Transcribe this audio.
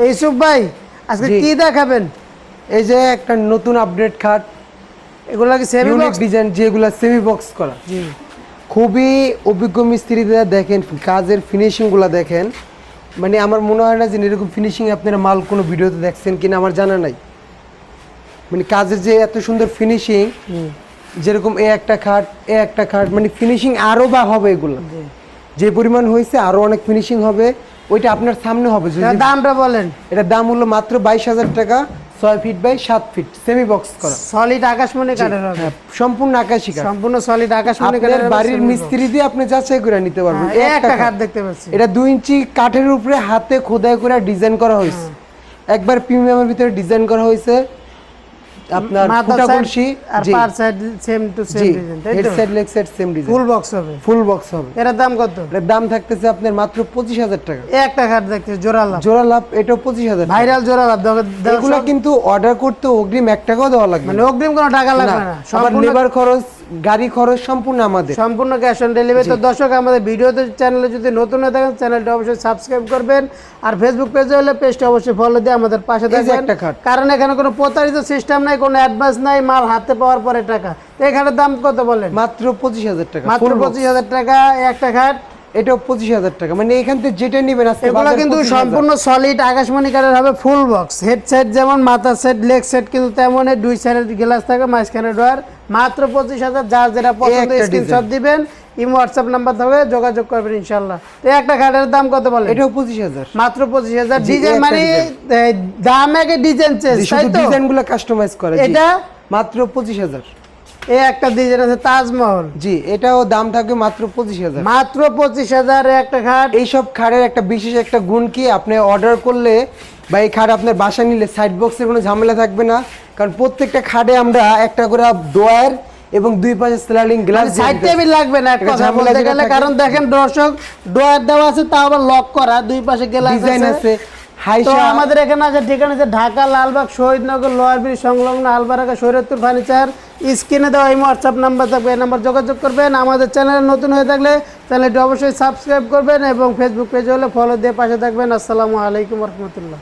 ইউসুফ ভাই আজকে কি দেখাবেন? এই যে একটা নতুন আপডেট খাট, এগুলা কি সেমি বক্স ডিজাইন, যেগুলা সেমি বক্স করা। জি, খুবই অভিজ্ঞ মিস্ত্রিরা দেখেন কাজের ফিনিশিংগুলো দেখেন, মানে আমার মনে হয় না যে এরকম ফিনিশিং আপনারা মাল কোনো ভিডিওতে দেখছেন কিনা আমার জানা নাই। মানে কাজের যে এত সুন্দর ফিনিশিং, যেরকম একটা খাট মানে ফিনিশিং আরো বা হবে, এগুলো যে পরিমাণ হয়েছে আরো অনেক ফিনিশিং হবে, ওইটা আপনার সামনে হবে। দামটা বলেন। এটার দাম হলো মাত্র 22,000 টাকা, 6 feet by 7 feet semi box করা, সলিড আকাশমণি কাঠের হবে। সম্পূর্ণ আকাশী কাঠ, সম্পূর্ণ সলিড আকাশমণি কাঠের। বাড়ির মিস্ত্রি দিয়ে আপনি যাচাই করে নিতে পারবেন। একটা খাট দেখতে পাচ্ছি, এটা 2 ইঞ্চি কাঠের উপরে হাতে খোদাই করে ডিজাইন করা হয়েছে, একবার প্রিমিয়ামের ভিতরে ডিজাইন করা হয়েছে। আপনার ফুটা কলসি আর per side same to same design, তাই তো? Head side leg side same design, full box হবে। ফুল বক্স হবে। এর দাম কত? এর দাম থাকতেছে আপনার মাত্র 25,000 টাকা। একটা খাট দেখতে জোড়া লাভ, জোড়া লাভ, এটাও 25,000 ভাইরাল জোড়া লাভ। এগুলো কিন্তু অর্ডার করতে অগ্রিম 1 টাকাও দেওয়া লাগবে, মানে অগ্রিম কোনো টাকা লাগবে না। সম্পূর্ণ লেবার খরচ, গাড়ি খরচ সম্পূর্ণ আমাদের, সম্পূর্ণ ক্যাশ অন ডেলিভারি। তো দর্শক, আমাদের ভিডিওতে চ্যানেলে যদি নতুন হয়ে থাকেন চ্যানেলটা অবশ্যই সাবস্ক্রাইব করবেন, আর ফেসবুক পেজে হলে পেজটা অবশ্যই ফলো দিয়ে আমাদের পাশে থাকবেন। কারণ এখানে কোনো প্রতারিত সিস্টেম নাই, কোনো অ্যাডভান্স নাই, মাল হাতে পাওয়ার পরে টাকা। তো এখানে দাম কত বলেন? মাত্র 25,000 টাকা। মাত্র 25,000 টাকা একটা খাট, এটাও 25,000 টাকা। মানে এখান থেকে যেটা নেবেন আজকে এগুলো কিন্তু সম্পূর্ণ সলিড আকাশমণি কাঠের হবে, ফুল বক্স। হেড সেট যেমন, মাথা সেট, লেগ সেট কিন্তু তেমনই, দুই সাইডের গ্লাস থাকে, মাঝখানে ডোর। মাত্র 25,000। যার যেটা পছন্দ স্ক্রিনশট দিবেন, ইমো হোয়াটসঅ্যাপ নাম্বার থাকবে, যোগাযোগ করবেন ইনশাআল্লাহ। তো একটা খাটের দাম কত বলেন? এটাও 25,000। মাত্র 25,000। ডিজাইন মানে দাম আগে ডিজাইন চেঞ্জ, তাই তো? ডিজাইনগুলো কাস্টমাইজ করে। এটা মাত্র 25,000। এই একটা ডিজাইন আছে তাজমহল, জি, এটাও দাম থাকবে মাত্র 25,000। মাত্র 25,000 একটা খাট। এইসব খাটের একটা বিশেষ একটা গুণ কি, আপনি অর্ডার করলে বা এই খাট আপনার বাসা নিলে সাইড বক্সের কোনো ঝামেলা থাকবে না, কারণ প্রত্যেকটা খাটে আমরা একটা করে ডোয়ার এবং দুই পাশে স্লাইডিং গ্লাস, সাইড টেবিল লাগবে না এক কথা বলতে গেলে। কারণ দেখেন দর্শক, ডোয়ার দেওয়া আছে, তাও আবার লক করা, দুই পাশে গ্লাস ডিজাইন আছে। তো আমাদের এখানে আছে ঠিকানা আছে ঢাকা লালবাগ শহীদনগর লোয়ার ব্রিজ সংলগ্ন আলবারাকা শরীয়তপুর ফার্নিচার। স্ক্রিনে দেওয়া এই হোয়াটসঅ্যাপ নাম্বার থাকবে, এই নাম্বার যোগাযোগ করবেন। আমাদের চ্যানেল নতুন হয়ে থাকলে চ্যানেলটি অবশ্যই সাবস্ক্রাইব করবেন এবং ফেসবুক পেজে হলে ফলো দিয়ে পাশে থাকবেন। আসসালামু আলাইকুম রহমতুল্লাহ।